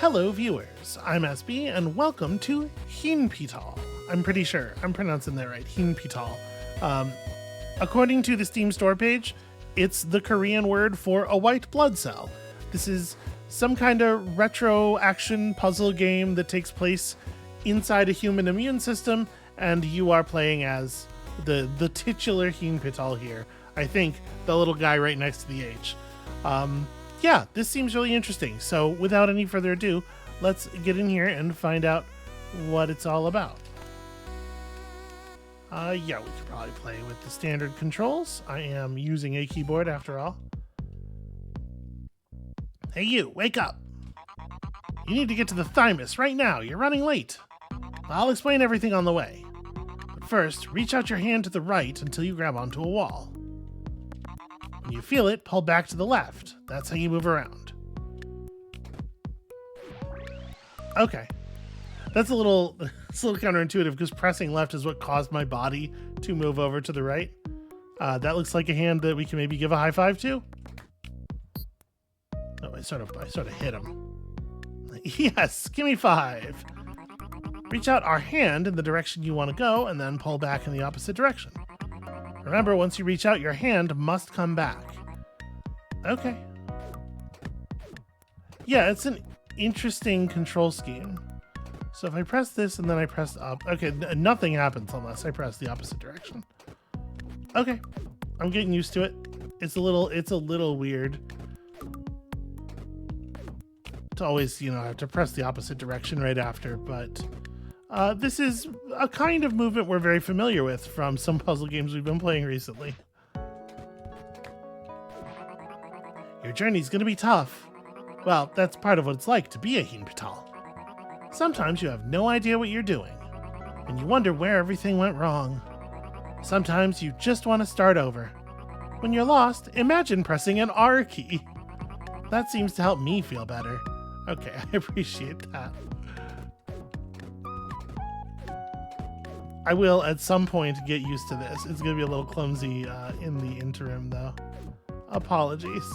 Hello viewers, I'm SB and welcome to HYNPYTOL. I'm pretty sure I'm pronouncing that right, HYNPYTOL. According to the Steam store page, it's the Korean word for a white blood cell. This is some kind of retro action puzzle game that takes place inside a human immune system, and you are playing as the titular HYNPYTOL here. I think the little guy right next to the H. Yeah, this seems really interesting. So without any further ado, let's get in here and find out what it's all about. Yeah, we could probably play with the standard controls. I am using a keyboard after all. Hey you, wake up! You need to get to the thymus right now. You're running late. I'll explain everything on the way. But first, reach out your hand to the right until you grab onto a wall. When you feel it, pull back to the left. That's how you move around. Okay. That's a little counterintuitive because pressing left is what caused my body to move over to the right. That looks like a hand that we can maybe give a high five to. Oh, I sort of hit him. Yes, give me 5. Reach out our hand in the direction you want to go and then pull back in the opposite direction. Remember, once you reach out, your hand must come back. Okay. Yeah, it's an interesting control scheme. So if I press this and then I press up, okay, nothing happens unless I press the opposite direction. Okay, I'm getting used to it. It's a little weird to always, have to press the opposite direction right after, but this is a kind of movement we're very familiar with from some puzzle games we've been playing recently. Your journey's gonna be tough. Well, that's part of what it's like to be a HYNPYTOL. Sometimes you have no idea what you're doing, and you wonder where everything went wrong. Sometimes you just want to start over. When you're lost, imagine pressing an R key. That seems to help me feel better. Okay, I appreciate that. I will at some point get used to this. It's going to be a little clumsy in the interim, though. Apologies.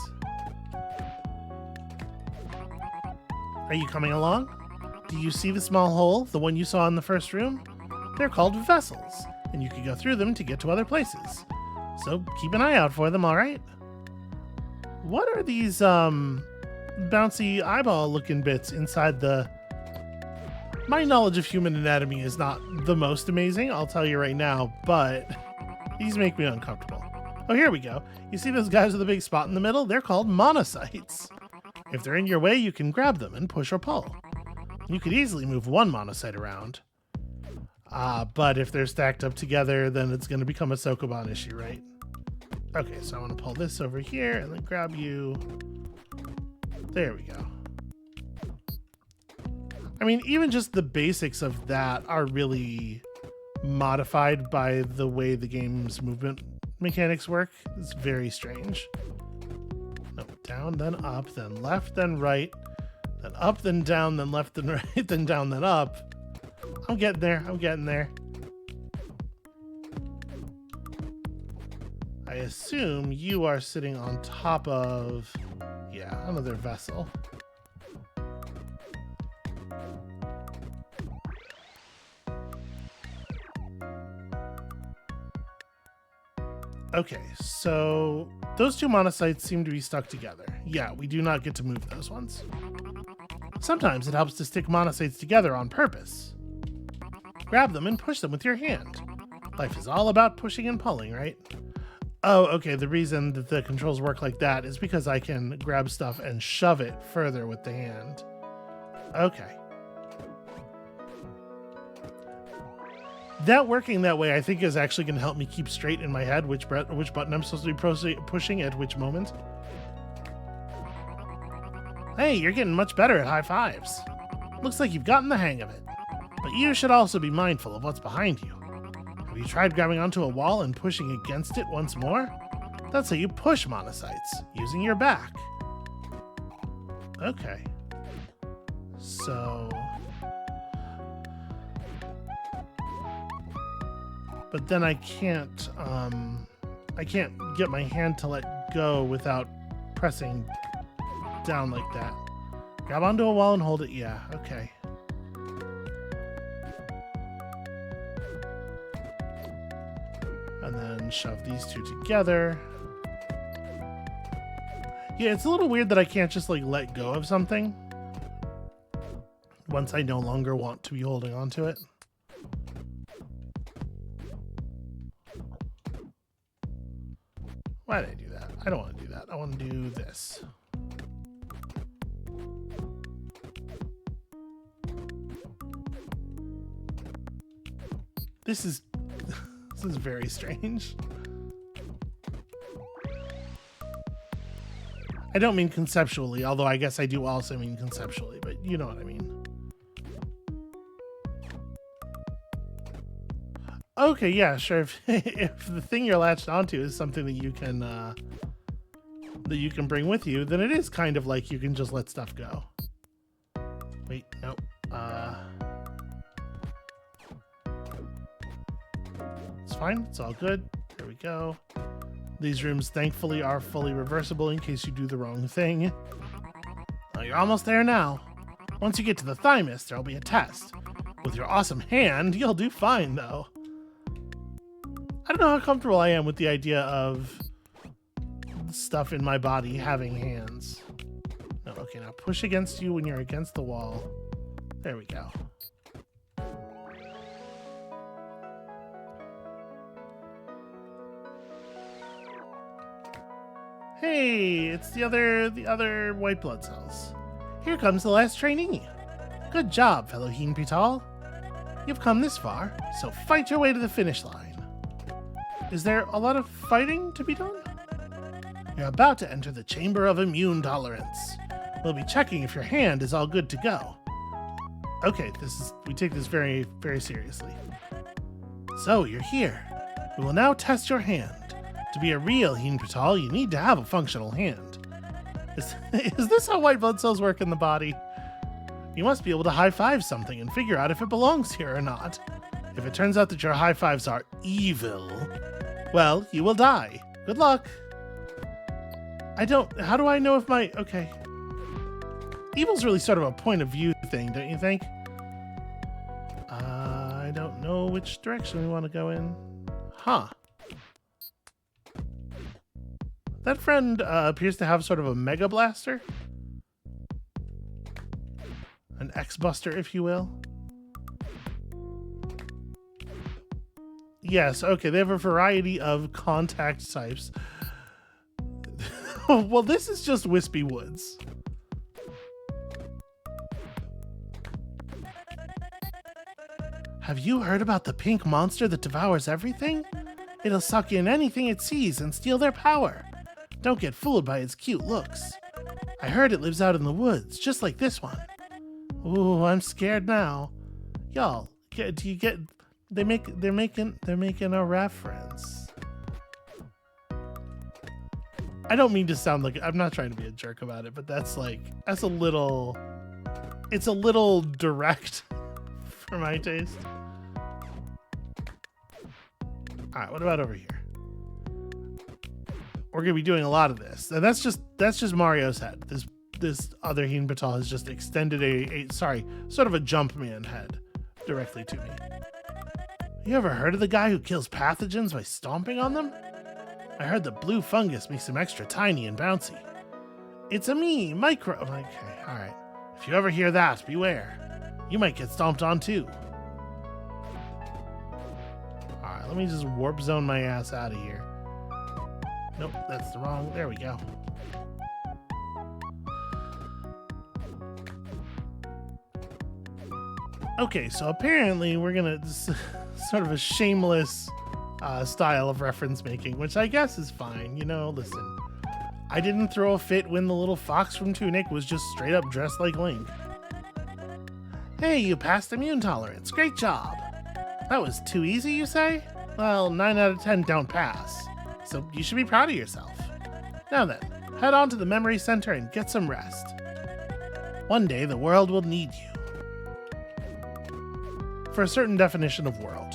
Are you coming along? Do you see the small hole, the one you saw in the first room? They're called vessels, and you can go through them to get to other places. So keep an eye out for them, all right? What are these bouncy eyeball-looking bits inside the... My knowledge of human anatomy is not the most amazing, I'll tell you right now, but these make me uncomfortable. Oh, here we go. You see those guys with the big spot in the middle? They're called monocytes. If they're in your way, you can grab them and push or pull. You could easily move one monocyte around. But if they're stacked up together, then it's going to become a Sokoban issue, right? Okay, so I want to pull this over here and then grab you. There we go. I mean, even just the basics of that are really modified by the way the game's movement mechanics work. It's very strange. No, down, then up, then left, then right, then up, then down, then left, then right, then down, then up. I'm getting there. I'm getting there. I assume you are sitting on top of, yeah, another vessel. Okay, so those two monocytes seem to be stuck together. Yeah, we do not get to move those ones. Sometimes it helps to stick monocytes together on purpose. Grab them and push them with your hand. Life is all about pushing and pulling, right? Oh, okay, the reason that the controls work like that is because I can grab stuff and shove it further with the hand. Okay. That working that way, I think, is actually going to help me keep straight in my head which button I'm supposed to be pushing at which moment. Hey, you're getting much better at high fives. Looks like you've gotten the hang of it. But you should also be mindful of what's behind you. Have you tried grabbing onto a wall and pushing against it once more? That's how you push monocytes, using your back. Okay. So... But then I can't get my hand to let go without pressing down like that. Grab onto a wall and hold it. Yeah, okay. And then shove these two together. Yeah, it's a little weird that I can't just like let go of something once I no longer want to be holding on to it. Why did I do that? I don't want to do that. I want to do this. This is very strange. I don't mean conceptually, although I guess I do also mean conceptually, but you know what I mean. Okay, yeah, sure. If the thing you're latched onto is something that you can bring with you, then it is kind of like you can just let stuff go. Wait, nope. It's fine. It's all good. There we go. These rooms, thankfully, are fully reversible in case you do the wrong thing. Oh, you're almost there now. Once you get to the thymus, there'll be a test. With your awesome hand, you'll do fine, though. I don't know how comfortable I am with the idea of stuff in my body having hands. No, okay, now push against you when you're against the wall. There we go. Hey, it's the other white blood cells. Here comes the last trainee. Good job, fellow HYNPYTOL. You've come this far, so fight your way to the finish line. Is there a lot of fighting to be done? You're about to enter the Chamber of Immune Tolerance. We'll be checking if your hand is all good to go. Okay, we take this very, very seriously. So, you're here. We will now test your hand. To be a real HYNPYTOL, you need to have a functional hand. Is this how white blood cells work in the body? You must be able to high-five something and figure out if it belongs here or not. If it turns out that your high fives are evil, well, you will die. Good luck. How do I know if okay. Evil's really sort of a point of view thing, don't you think? I don't know which direction we want to go in. Huh. That friend appears to have sort of a mega blaster. An X-Buster, if you will. Yes, okay, they have a variety of contact types. Well, this is just Wispy Woods. Have you heard about the pink monster that devours everything? It'll suck in anything it sees and steal their power. Don't get fooled by its cute looks. I heard it lives out in the woods, just like this one. Ooh, I'm scared now. Y'all, do you get... They're making a reference. I don't mean to sound like... I'm not trying to be a jerk about it, but it's a little direct for my taste. Alright, what about over here? We're gonna be doing a lot of this, and that's just Mario's head. This other HYNPYTOL has just extended sort of a Jumpman head directly to me. You ever heard of the guy who kills pathogens by stomping on them? I heard the blue fungus makes him extra tiny and bouncy. It's a me, Micro. Okay, alright. If you ever hear that, beware. You might get stomped on too. Alright, let me just warp zone my ass out of here. Nope, that's the wrong. There we go. Okay, so apparently we're gonna sort of a shameless style of reference making, which I guess is fine. You know, listen, I didn't throw a fit when the little fox from Tunic was just straight up dressed like Link. Hey, you passed immune tolerance. Great job. That was too easy, you say? Well, 9 out of 10 don't pass. So you should be proud of yourself. Now then, head on to the memory center and get some rest. One day the world will need you. For a certain definition of world.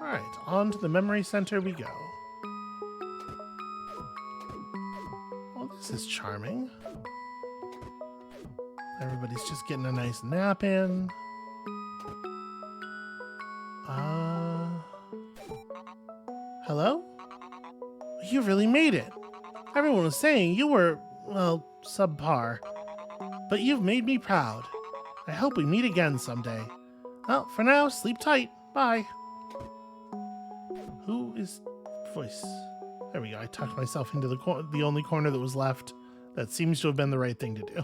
Alright, on to the memory center we go. This is charming. Everybody's just getting a nice nap in. Hello? You really made it. Everyone was saying you were, well, subpar. But you've made me proud. I hope we meet again someday. Well, for now, sleep tight. Bye. Who is voice? There we go. I tucked myself into the only corner that was left. That seems to have been the right thing to do.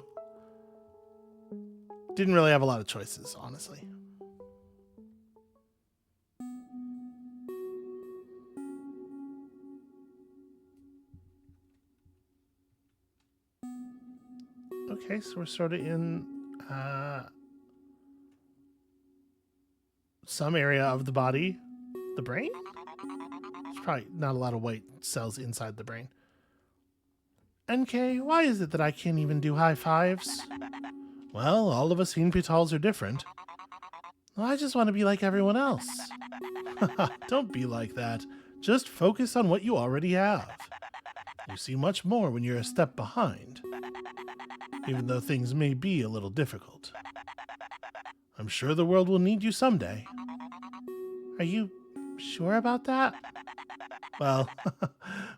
Didn't really have a lot of choices, honestly. Okay, so we're sort of in some area of the body. The brain? There's probably not a lot of white cells inside the brain. NK, why is it that I can't even do high fives? Well, all of us HYNPYTOLs are different. Well, I just want to be like everyone else. Don't be like that. Just focus on what you already have. You see much more when you're a step behind, even though things may be a little difficult. I'm sure the world will need you someday. Are you sure about that? Well,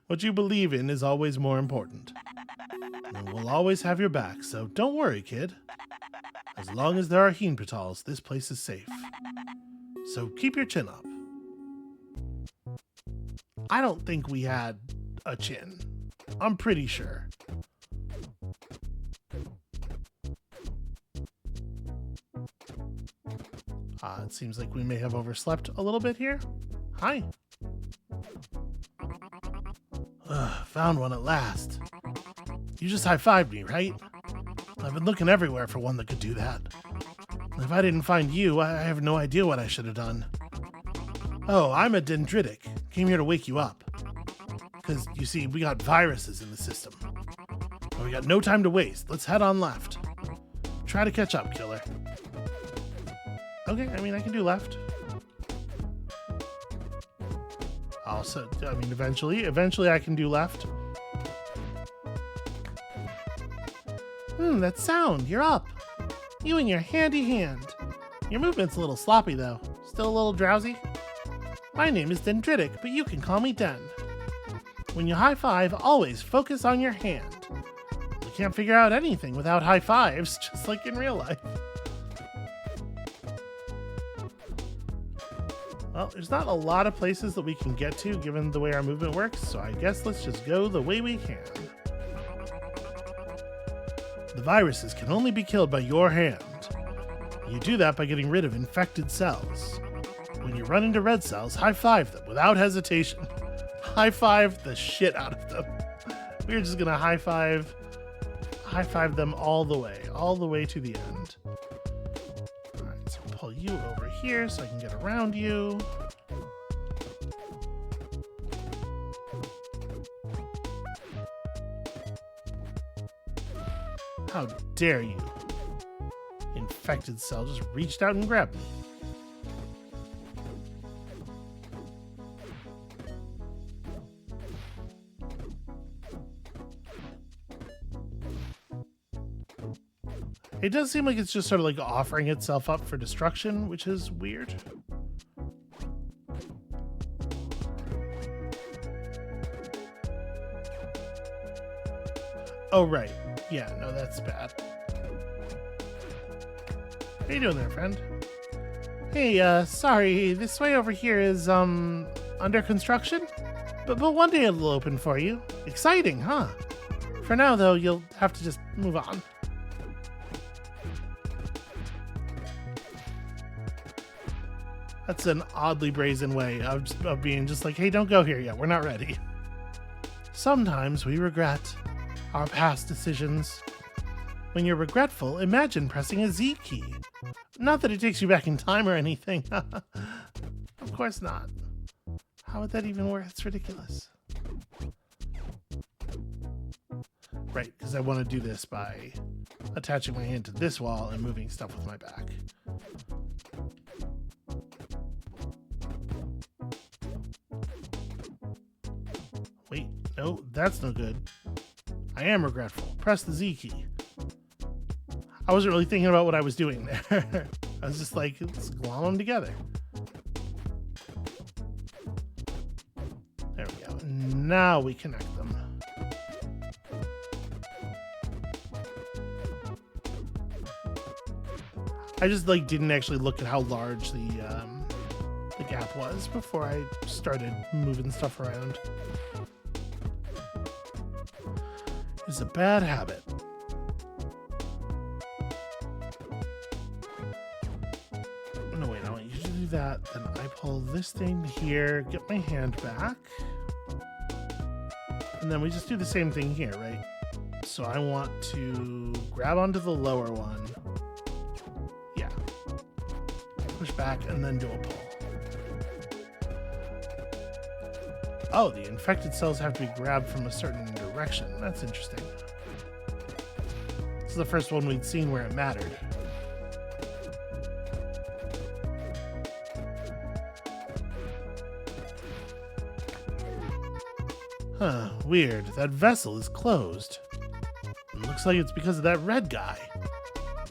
what you believe in is always more important. And we'll always have your back, so don't worry, kid. As long as there are HYNPYTOLs, this place is safe. So keep your chin up. I don't think we had a chin. I'm pretty sure. It seems like we may have overslept a little bit here. Hi. Found one at last. You just high-fived me, right? I've been looking everywhere for one that could do that. If I didn't find you, I have no idea what I should have done. Oh, I'm a dendritic. Came here to wake you up. Because, you see, we got viruses in the system. But we got no time to waste. Let's head on left. Try to catch up, killer. Okay, I mean, I can do left. Also, I mean, eventually I can do left. That sound, you're up. You and your handy hand. Your movement's a little sloppy, though. Still a little drowsy? My name is Dendritic, but you can call me Den. When you high-five, always focus on your hand. You can't figure out anything without high fives, just like in real life. Well, there's not a lot of places that we can get to given the way our movement works, so I guess let's just go the way we can. The viruses can only be killed by your hand. You do that by getting rid of infected cells. When you run into red cells, high-five them without hesitation. High-five the shit out of them. We're just gonna high-five them all the way to the end. Alright, so pull you over here so I can get around you. How dare you? Infected cell just reached out and grabbed me. It does seem like it's just sort of like offering itself up for destruction, which is weird. Oh, right. Yeah, no, that's bad. How you doing there, friend? Hey, sorry, this way over here is, under construction? But one day it'll open for you. Exciting, huh? For now, though, you'll have to just move on. That's an oddly brazen way of being just like, hey, don't go here yet. We're not ready. Sometimes we regret our past decisions. When you're regretful, imagine pressing a Z key. Not that it takes you back in time or anything. Of course not. How would that even work? It's ridiculous. Right, because I want to do this by attaching my hand to this wall and moving stuff with my back. Wait, no, that's no good. I am regretful. Press the Z key. I wasn't really thinking about what I was doing there. I was just like, let's glom them together. There we go. Now we connect them. I just like didn't actually look at how large the gap was before I started moving stuff around. It's a bad habit. No, wait, I want you to do that. Then I pull this thing here, get my hand back. And then we just do the same thing here, right? So I want to grab onto the lower one. Yeah. Push back and then do a pull. Oh, the infected cells have to be grabbed from a certain direction. That's interesting. This is the first one we'd seen where it mattered. Huh, weird. That vessel is closed. It looks like it's because of that red guy.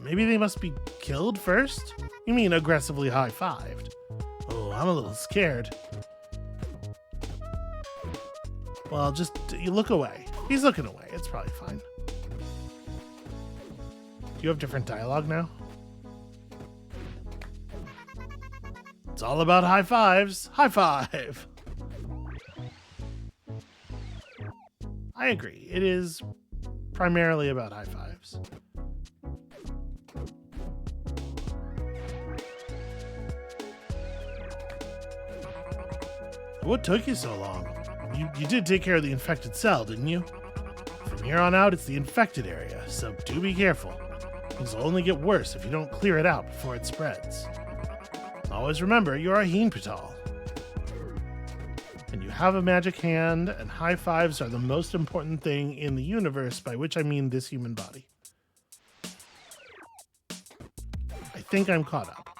Maybe they must be killed first? You mean aggressively high-fived? Oh, I'm a little scared. Well, just you look away. He's looking away. It's probably fine. Do you have different dialogue now? It's all about high fives. High five! I agree. It is primarily about high fives. What took you so long? You did take care of the infected cell, didn't you? From here on out, it's the infected area, so do be careful. Things will only get worse if you don't clear it out before it spreads. Always remember, you're a HYNPYTOL. And you have a magic hand, and high fives are the most important thing in the universe, by which I mean this human body. I think I'm caught up.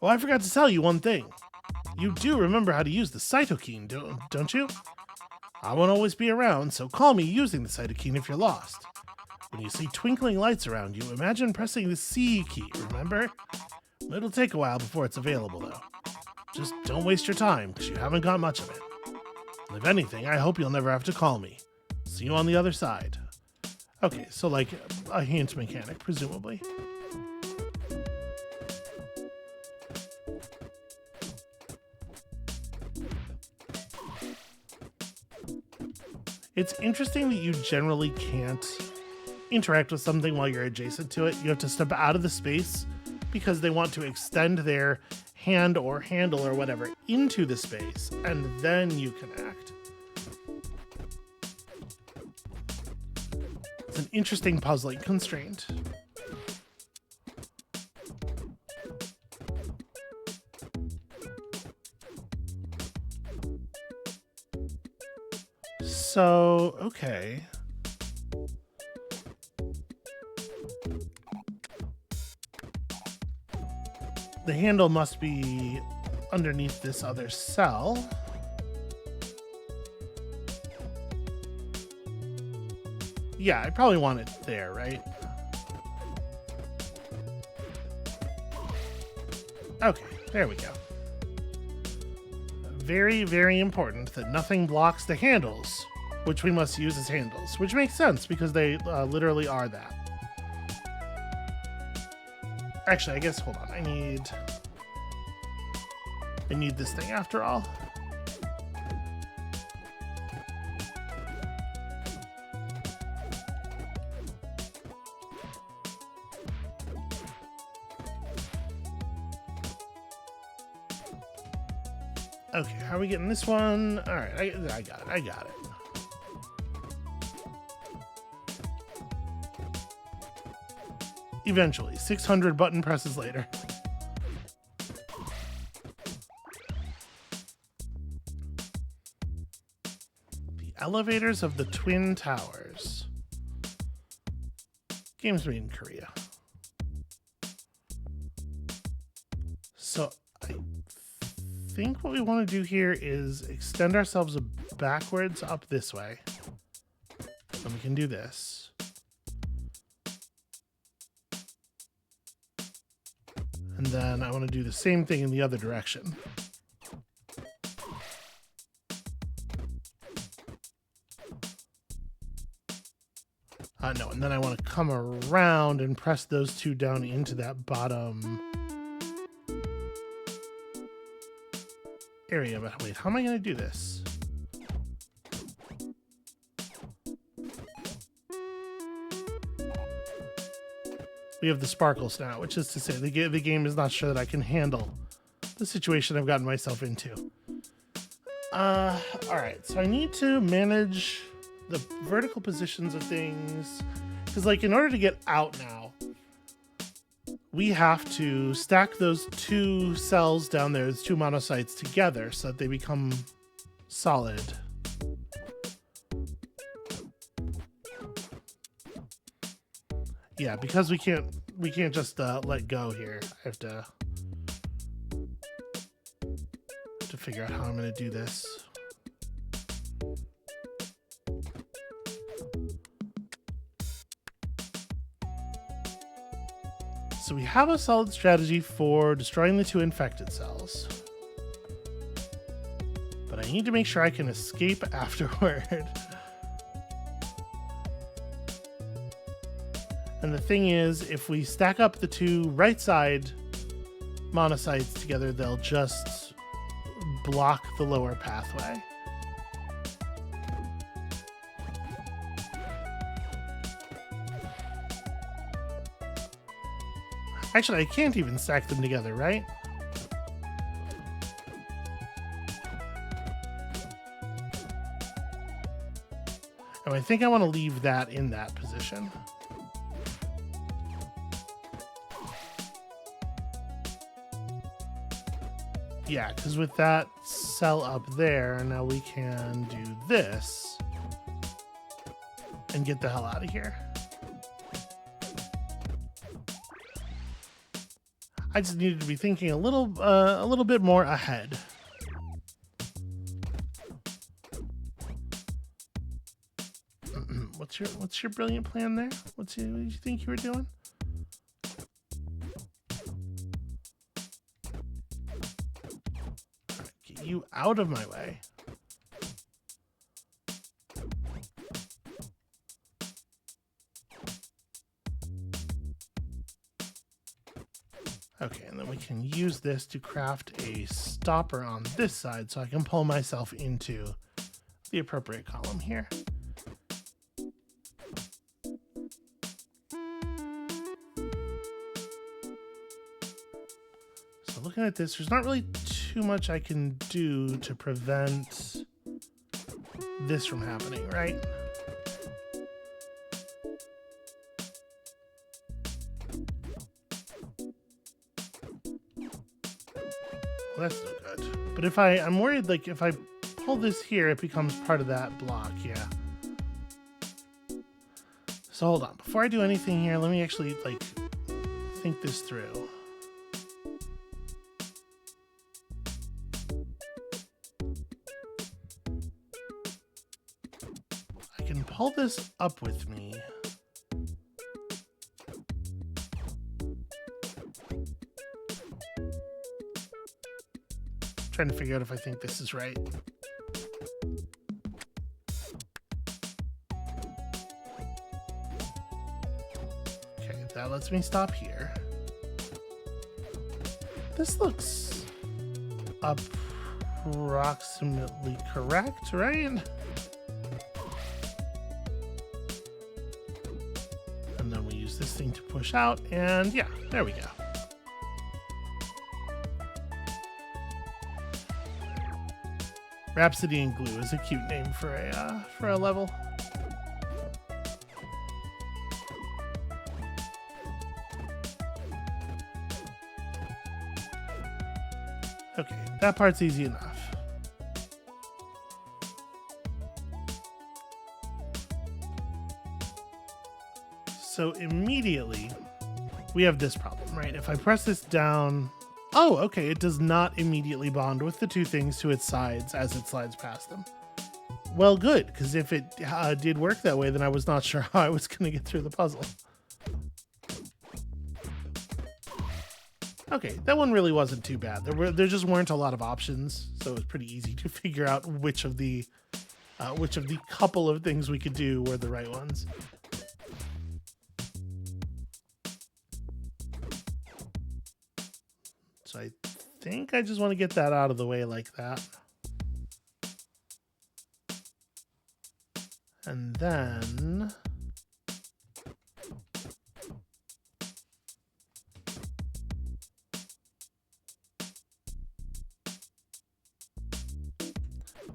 Oh, I forgot to tell you one thing. You do remember how to use the cytokine, don't you? I won't always be around, so call me using the cytokine if you're lost. When you see twinkling lights around you, imagine pressing the C key, remember? It'll take a while before it's available, though. Just don't waste your time, because you haven't got much of it. And if anything, I hope you'll never have to call me. See you on the other side. Okay, so like a hint mechanic, presumably. It's interesting that you generally can't interact with something while you're adjacent to it. You have to step out of the space because they want to extend their hand or handle or whatever into the space, and then you can act. It's an interesting puzzling constraint. So, okay. The handle must be underneath this other cell. Yeah, I probably want it there, right? Okay, there we go. Very, very important that nothing blocks the handles, which we must use as handles, which makes sense because they literally are that. Actually, I guess, hold on, I need this thing after all. Okay, how are we getting this one? All right, I got it. Eventually, 600 button presses later. The elevators of the Twin Towers. Games made in Korea. So I think what we want to do here is extend ourselves backwards up this way. So we can do this. And then I want to do the same thing in the other direction. No, and then I want to come around and press those two down into that bottom area. But wait, how am I going to do this? We have the sparkles now, which is to say the game is not sure that I can handle the situation I've gotten myself into. All right, so I need to manage the vertical positions of things, because like in order to get out now, we have to stack those two cells down there, those two monocytes together so that they become solid. Yeah, because we can't just let go here. I have to figure out how I'm going to do this. So we have a solid strategy for destroying the two infected cells. But I need to make sure I can escape afterward. And the thing is, if we stack up the two right side monocytes together, they'll just block the lower pathway. Actually, I can't even stack them together, right? And I think I want to leave that in that position. Yeah, because with that cell up there, now we can do this and get the hell out of here. I just needed to be thinking a little bit more ahead. What's your brilliant plan there? What do you think you were doing? All right, get you out of my way. Okay, and then we can use this to craft a stopper on this side so I can pull myself into the appropriate column here. So looking at this, there's not really too much I can do to prevent this from happening, right? Well, that's no good. But I'm worried, like, if I pull this here, it becomes part of that block, yeah. So hold on. Before I do anything here, let me actually, like, think this through. I can pull this up with me. Trying to figure out if I think this is right. Okay, that lets me stop here. This looks approximately correct, right? And then we use this thing to push out, and yeah, there we go. Rhapsody and Glue is a cute name for a level. Okay, that part's easy enough. So immediately we have this problem, right? If I press this down, oh, okay, it does not immediately bond with the two things to its sides as it slides past them. Well, good, because if it did work that way, then I was not sure how I was going to get through the puzzle. Okay, that one really wasn't too bad. There just weren't a lot of options, so it was pretty easy to figure out which of the couple of things we could do were the right ones. So I think I just want to get that out of the way like that. And then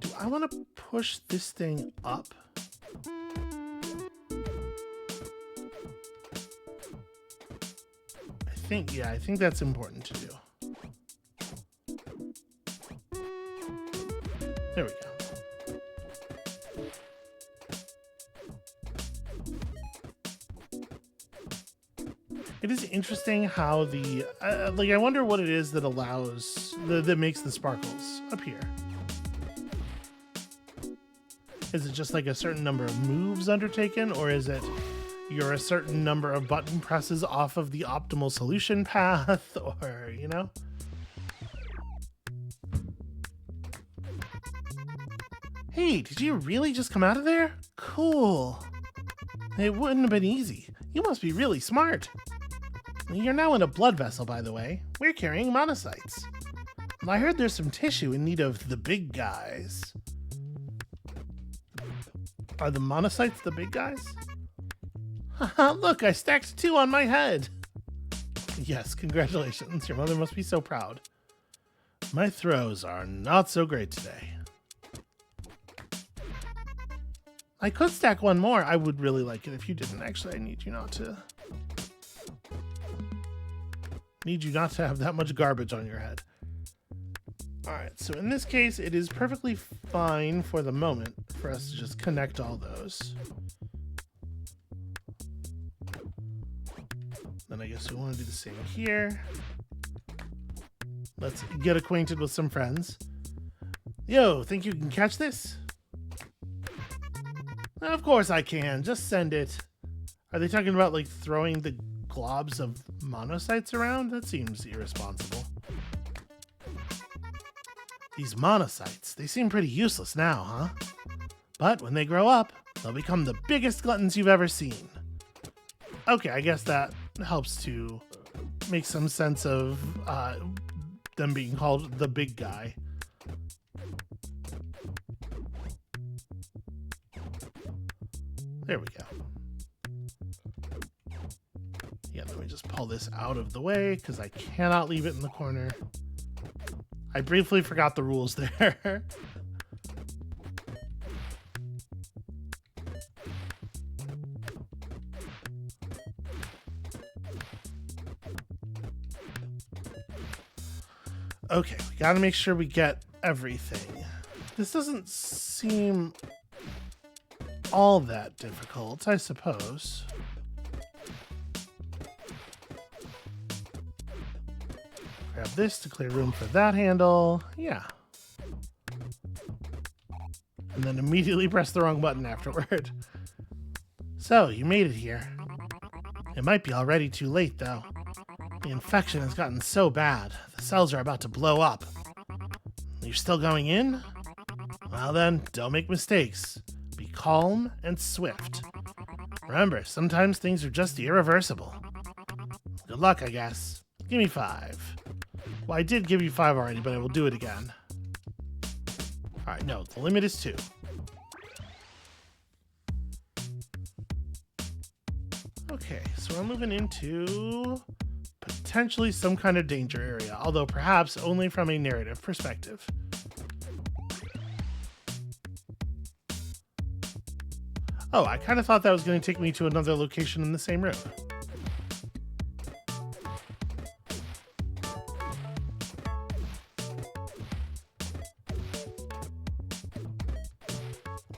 do I want to push this thing up? I think that's important to do. There we go. It is interesting how the I wonder what it is that allows that makes the sparkles appear. Is it just like a certain number of moves undertaken, or is it you're a certain number of button presses off of the optimal solution path, or you know? Hey, did you really just come out of there? Cool. It wouldn't have been easy. You must be really smart. You're now in a blood vessel, by the way. We're carrying monocytes. I heard there's some tissue in need of the big guys. Are the monocytes the big guys? Haha, look, I stacked 2 on my head. Yes, congratulations. Your mother must be so proud. My throws are not so great today. I could stack 1 more. I would really like it if you didn't. Actually, I need you not to have that much garbage on your head. Alright, so in this case, it is perfectly fine for the moment for us to just connect all those. Then I guess we want to do the same here. Let's get acquainted with some friends. Yo, think you can catch this? Of course I can. Just send it. Are they talking about, like, throwing the globs of monocytes around? That seems irresponsible. These monocytes, they seem pretty useless now, huh? But when they grow up, they'll become the biggest gluttons you've ever seen. Okay, I guess that helps to make some sense of them being called the big guy. There we go. Yeah, let me just pull this out of the way because I cannot leave it in the corner. I briefly forgot the rules there. Okay, we gotta make sure we get everything. This doesn't seem all that difficult, I suppose. Grab this to clear room for that handle. Yeah. And then immediately press the wrong button afterward. So, you made it here. It might be already too late, though. The infection has gotten so bad, the cells are about to blow up. You're still going in? Well then, don't make mistakes. Be calm and swift. Remember, sometimes things are just irreversible. Good luck, I guess. Give me 5. Well, I did give you 5 already, but I will do it again. Alright, no, the limit is 2. Okay, so we're moving into potentially some kind of danger area, although perhaps only from a narrative perspective. Oh, I kind of thought that was going to take me to another location in the same room.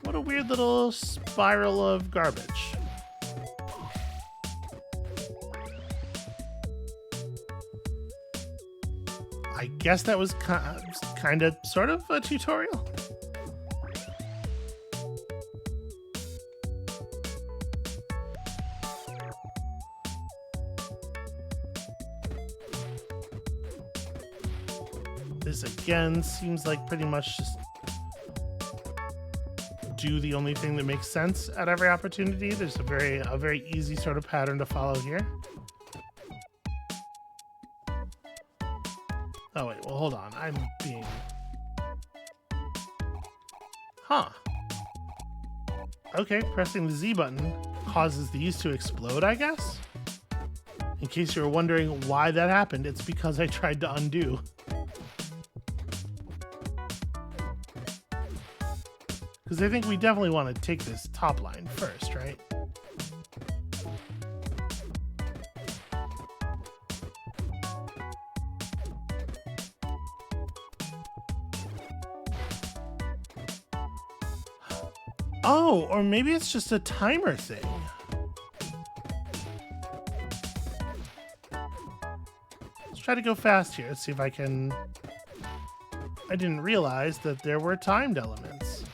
What a weird little spiral of garbage. I guess that was kind of, sort of a tutorial. This again seems like pretty much just do the only thing that makes sense at every opportunity. There's a very easy sort of pattern to follow here. Oh wait, well hold on. I'm being... Huh. Okay, pressing the Z button causes these to explode, I guess? In case you were wondering why that happened, it's because I tried to undo. Because I think we definitely want to take this top line first, right? Oh, or maybe it's just a timer thing. Let's try to go fast here. Let's see if I can... I didn't realize that there were timed elements.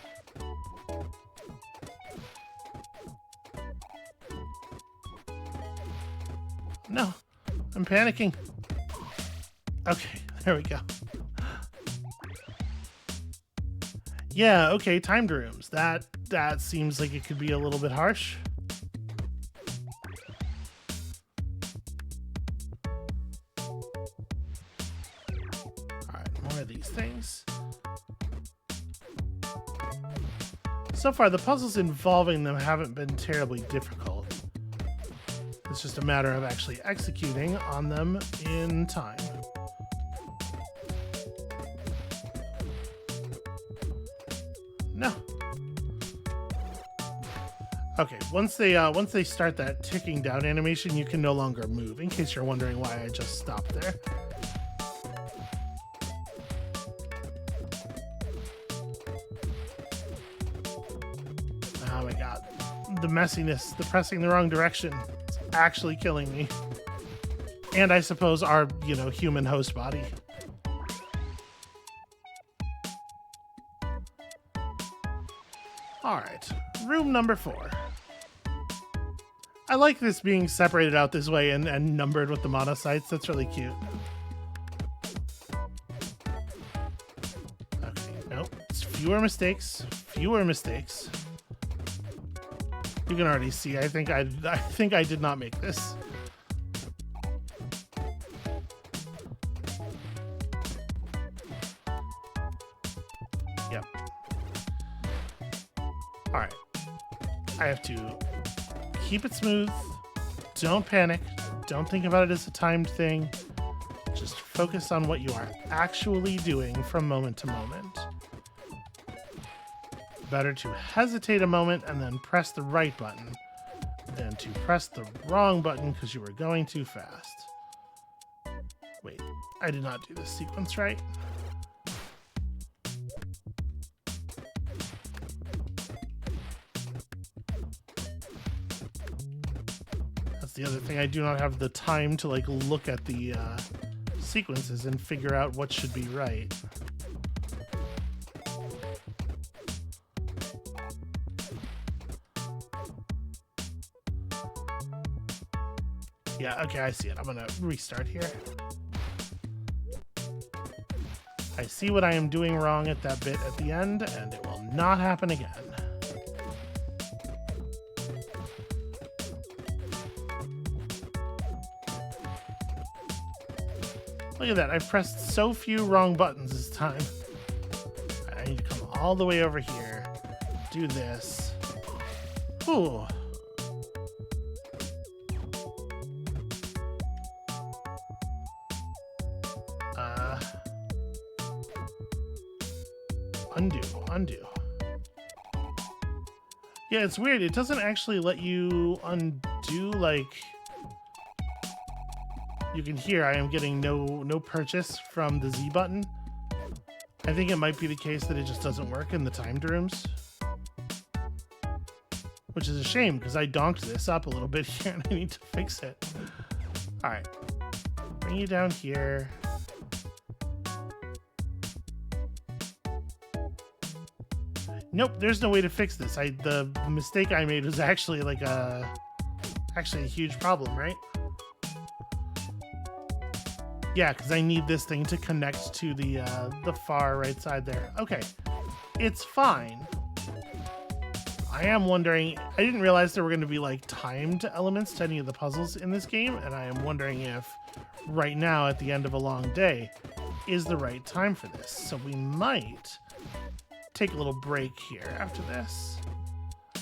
No, I'm panicking. Okay, there we go. Yeah, okay, timed rooms. That seems like it could be a little bit harsh. Alright, more of these things. So far, the puzzles involving them haven't been terribly difficult. It's just a matter of actually executing on them in time. No. Okay, once they start that ticking down animation, you can no longer move, in case you're wondering why I just stopped there. Oh my god. The messiness, the pressing the wrong direction, it's actually killing me. And I suppose our, human host body. Alright, room number 4. I like this being separated out this way and numbered with the monocytes. That's really cute. Okay, nope. It's fewer mistakes. Fewer mistakes. You can already see. I think I did not make this. Yep. Alright. I have to keep it smooth. Don't panic. Don't think about it as a timed thing. Just focus on what you are actually doing from moment to moment. Better to hesitate a moment and then press the right button than to press the wrong button because you were going too fast. Wait, I did not do this sequence right. That's the other thing. I do not have the time to look at the sequences and figure out what should be right. Yeah, okay, I see it. I'm gonna restart here. I see what I am doing wrong at that bit at the end, and it will not happen again. Look at that, I've pressed so few wrong buttons this time. I need to come all the way over here, do this. Ooh. Undo. Yeah, it's weird. It doesn't actually let you undo, you can hear I am getting no purchase from the Z button. I think it might be the case that it just doesn't work in the timed rooms. Which is a shame, because I donked this up a little bit here and I need to fix it. Alright. Bring you down here. Nope, there's no way to fix this. The mistake I made was actually a huge problem, right? Yeah, because I need this thing to connect to the far right side there. Okay, it's fine. I am wondering, I didn't realize there were going to be like timed elements to any of the puzzles in this game, and I am wondering if right now at the end of a long day is the right time for this. So we might take a little break here after this.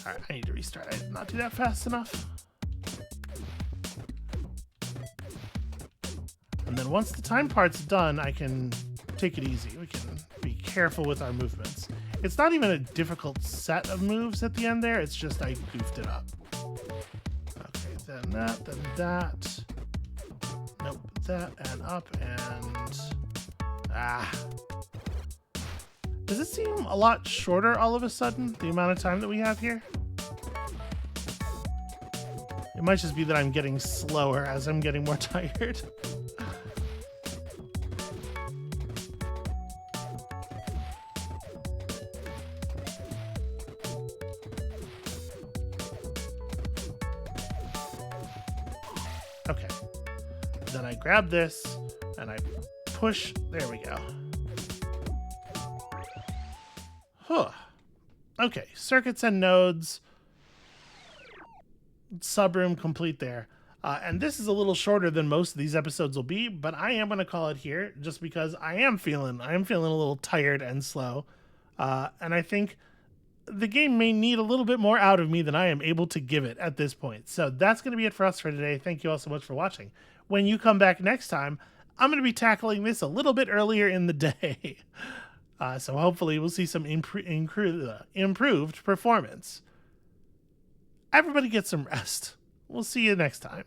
All right, I need to restart. I did not do that fast enough. And then once the time part's done, I can take it easy. We can be careful with our movements. It's not even a difficult set of moves at the end there. It's just I goofed it up. Okay, then that, then that. Nope, that, and up, and... Ah. Does it seem a lot shorter all of a sudden, the amount of time that we have here? It might just be that I'm getting slower as I'm getting more tired. Okay. Then I grab this and I push. There we go. Huh. Okay. Circuits and nodes. Subroom complete there. And this is a little shorter than most of these episodes will be, but I am going to call it here just because I am feeling a little tired and slow. And I think the game may need a little bit more out of me than I am able to give it at this point. So that's going to be it for us for today. Thank you all so much for watching. When you come back next time, I'm going to be tackling this a little bit earlier in the day. So hopefully we'll see some improved performance. Everybody get some rest. We'll see you next time.